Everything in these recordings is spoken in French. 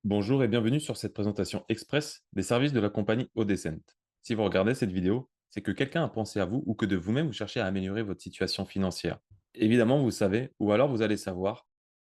Bonjour et bienvenue sur cette présentation express des services de la compagnie Odescent. Si vous regardez cette vidéo, c'est que quelqu'un a pensé à vous ou que de vous-même vous cherchez à améliorer votre situation financière. Évidemment, vous savez, ou alors vous allez savoir,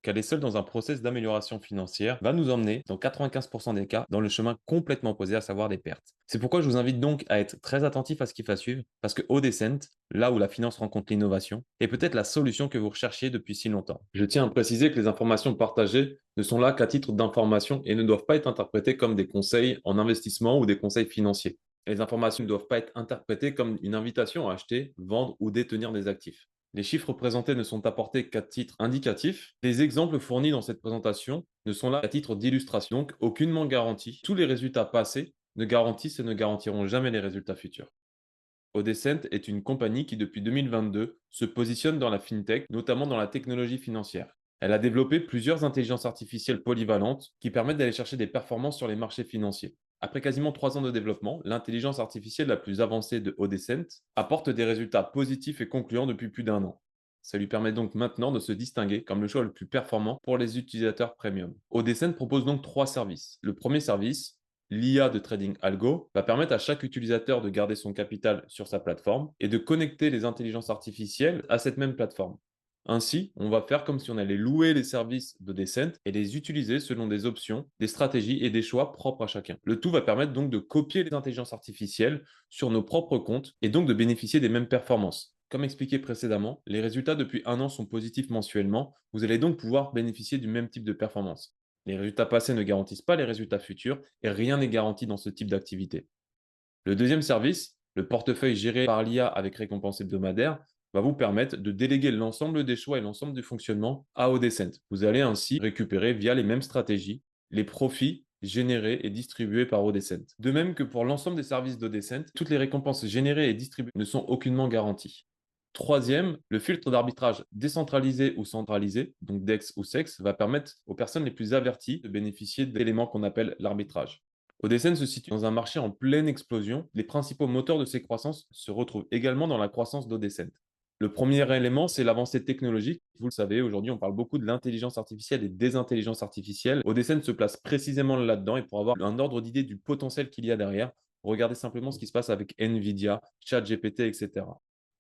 qu'aller seul dans un process d'amélioration financière va nous emmener, dans 95% des cas, dans le chemin complètement opposé, à savoir des pertes. C'est pourquoi je vous invite donc à être très attentif à ce qui va suivre, parce que Odescent, là où la finance rencontre l'innovation, est peut-être la solution que vous recherchiez depuis si longtemps. Je tiens à préciser que les informations partagées ne sont là qu'à titre d'information et ne doivent pas être interprétées comme des conseils en investissement ou des conseils financiers. Les informations ne doivent pas être interprétées comme une invitation à acheter, vendre ou détenir des actifs. Les chiffres présentés ne sont apportés qu'à titre indicatif. Les exemples fournis dans cette présentation ne sont là qu'à titre d'illustration, donc aucunement garantie. Tous les résultats passés ne garantissent et ne garantiront jamais les résultats futurs. Odescent est une compagnie qui, depuis 2022, se positionne dans la fintech, notamment dans la technologie financière. Elle a développé plusieurs intelligences artificielles polyvalentes qui permettent d'aller chercher des performances sur les marchés financiers. Après quasiment 3 ans de développement, l'intelligence artificielle la plus avancée de Odescent apporte des résultats positifs et concluants depuis plus d'un an. Ça lui permet donc maintenant de se distinguer comme le choix le plus performant pour les utilisateurs premium. Odescent propose donc 3 services. Le premier service, l'IA de trading algo, va permettre à chaque utilisateur de garder son capital sur sa plateforme et de connecter les intelligences artificielles à cette même plateforme. Ainsi, on va faire comme si on allait louer les services de Decent et les utiliser selon des options, des stratégies et des choix propres à chacun. Le tout va permettre donc de copier les intelligences artificielles sur nos propres comptes et donc de bénéficier des mêmes performances. Comme expliqué précédemment, les résultats depuis un an sont positifs mensuellement. Vous allez donc pouvoir bénéficier du même type de performance. Les résultats passés ne garantissent pas les résultats futurs et rien n'est garanti dans ce type d'activité. Le deuxième service, le portefeuille géré par l'IA avec récompense hebdomadaire, va vous permettre de déléguer l'ensemble des choix et l'ensemble du fonctionnement à Odescent. Vous allez ainsi récupérer via les mêmes stratégies les profits générés et distribués par Odescent. De même que pour l'ensemble des services d'Odescent, toutes les récompenses générées et distribuées ne sont aucunement garanties. Troisième, le filtre d'arbitrage décentralisé ou centralisé, donc DEX ou SEX, va permettre aux personnes les plus averties de bénéficier d'éléments qu'on appelle l'arbitrage. Odescent se situe dans un marché en pleine explosion. Les principaux moteurs de ces croissances se retrouvent également dans la croissance d'Odescent. Le premier élément, c'est l'avancée technologique. Vous le savez, aujourd'hui, on parle beaucoup de l'intelligence artificielle et des intelligences artificielles. Odescent se place précisément là-dedans et pour avoir un ordre d'idée du potentiel qu'il y a derrière, regardez simplement ce qui se passe avec Nvidia, ChatGPT, etc.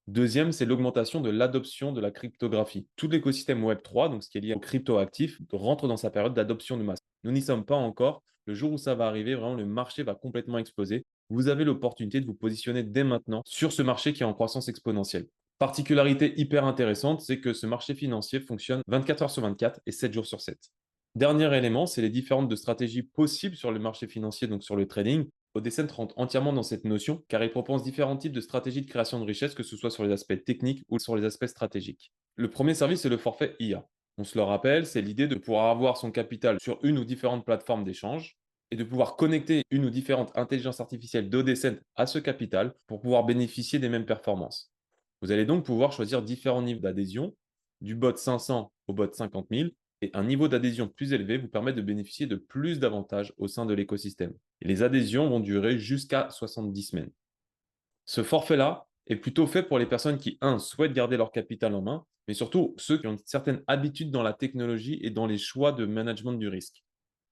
Deuxième, c'est l'augmentation de l'adoption de la cryptographie. Tout l'écosystème Web3, donc ce qui est lié aux cryptoactifs, rentre dans sa période d'adoption de masse. Nous n'y sommes pas encore. Le jour où ça va arriver, vraiment, le marché va complètement exploser. Vous avez l'opportunité de vous positionner dès maintenant sur ce marché qui est en croissance exponentielle. Particularité hyper intéressante, c'est que ce marché financier fonctionne 24 heures sur 24 et 7 jours sur 7. Dernier élément, c'est les différentes stratégies possibles sur le marché financier, donc sur le trading. Odescent rentre entièrement dans cette notion car il propose différents types de stratégies de création de richesse, que ce soit sur les aspects techniques ou sur les aspects stratégiques. Le premier service, c'est le forfait IA. On se le rappelle, c'est l'idée de pouvoir avoir son capital sur une ou différentes plateformes d'échange et de pouvoir connecter une ou différentes intelligences artificielles d'Odescent à ce capital pour pouvoir bénéficier des mêmes performances. Vous allez donc pouvoir choisir différents niveaux d'adhésion, du bot 500 au bot 50 000, et un niveau d'adhésion plus élevé vous permet de bénéficier de plus d'avantages au sein de l'écosystème. Et les adhésions vont durer jusqu'à 70 semaines. Ce forfait-là est plutôt fait pour les personnes qui, un, souhaitent garder leur capital en main, mais surtout ceux qui ont une certaine habitude dans la technologie et dans les choix de management du risque.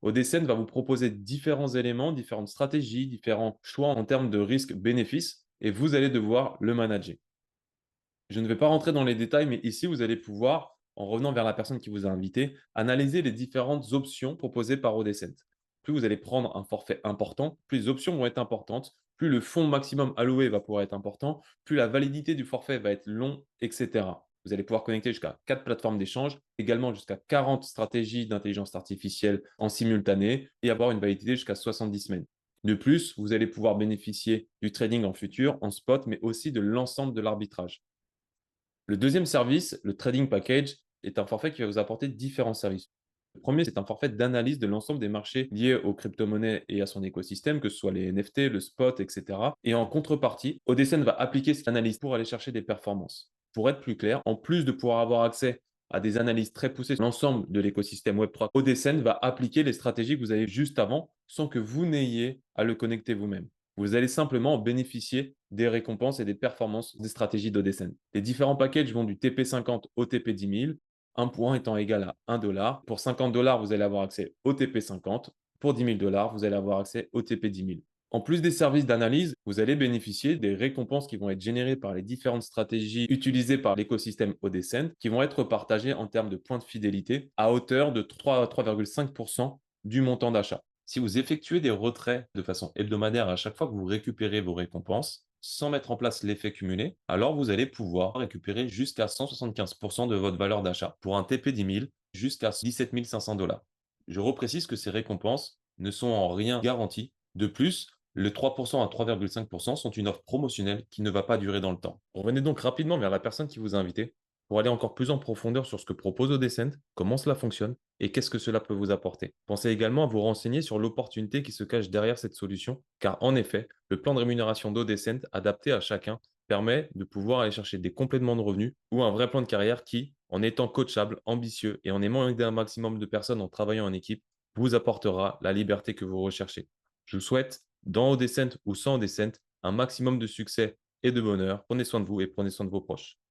Odescent va vous proposer différents éléments, différentes stratégies, différents choix en termes de risque-bénéfice, et vous allez devoir le manager. Je ne vais pas rentrer dans les détails, mais ici, vous allez pouvoir, en revenant vers la personne qui vous a invité, analyser les différentes options proposées par Odescent. Plus vous allez prendre un forfait important, plus les options vont être importantes, plus le fonds maximum alloué va pouvoir être important, plus la validité du forfait va être long, etc. Vous allez pouvoir connecter jusqu'à 4 plateformes d'échange, également jusqu'à 40 stratégies d'intelligence artificielle en simultané et avoir une validité jusqu'à 70 semaines. De plus, vous allez pouvoir bénéficier du trading en futur, en spot, mais aussi de l'ensemble de l'arbitrage. Le deuxième service, le trading package, est un forfait qui va vous apporter différents services. Le premier, c'est un forfait d'analyse de l'ensemble des marchés liés aux crypto-monnaies et à son écosystème, que ce soit les NFT, le spot, etc. Et en contrepartie, Odescent va appliquer cette analyse pour aller chercher des performances. Pour être plus clair, en plus de pouvoir avoir accès à des analyses très poussées sur l'ensemble de l'écosystème Web3, Odescent va appliquer les stratégies que vous avez juste avant sans que vous n'ayez à le connecter vous-même. Vous allez simplement bénéficier des récompenses et des performances des stratégies d'Odescent. Les différents packages vont du TP50 au TP 10 000, un point étant égal à 1 dollar. Pour 50 dollars, vous allez avoir accès au TP50. pour 10 000 $, vous allez avoir accès au TP 10 000. En plus des services d'analyse, vous allez bénéficier des récompenses qui vont être générées par les différentes stratégies utilisées par l'écosystème ODCent, qui vont être partagées en termes de points de fidélité à hauteur de 3,5% du montant d'achat. Si vous effectuez des retraits de façon hebdomadaire à chaque fois que vous récupérez vos récompenses, sans mettre en place l'effet cumulé, alors vous allez pouvoir récupérer jusqu'à 175% de votre valeur d'achat pour un TP 10 000 jusqu'à 17 500 $. Je reprécise que ces récompenses ne sont en rien garanties. De plus, le 3% à 3,5% sont une offre promotionnelle qui ne va pas durer dans le temps. Revenez donc rapidement vers la personne qui vous a invité pour aller encore plus en profondeur sur ce que propose Odescent, comment cela fonctionne et qu'est-ce que cela peut vous apporter. Pensez également à vous renseigner sur l'opportunité qui se cache derrière cette solution, car en effet, le plan de rémunération d'Odescent adapté à chacun permet de pouvoir aller chercher des compléments de revenus ou un vrai plan de carrière qui, en étant coachable, ambitieux et en aimant aider un maximum de personnes en travaillant en équipe, vous apportera la liberté que vous recherchez. Je vous souhaite, dans Odescent ou sans Odescent, un maximum de succès et de bonheur. Prenez soin de vous et prenez soin de vos proches.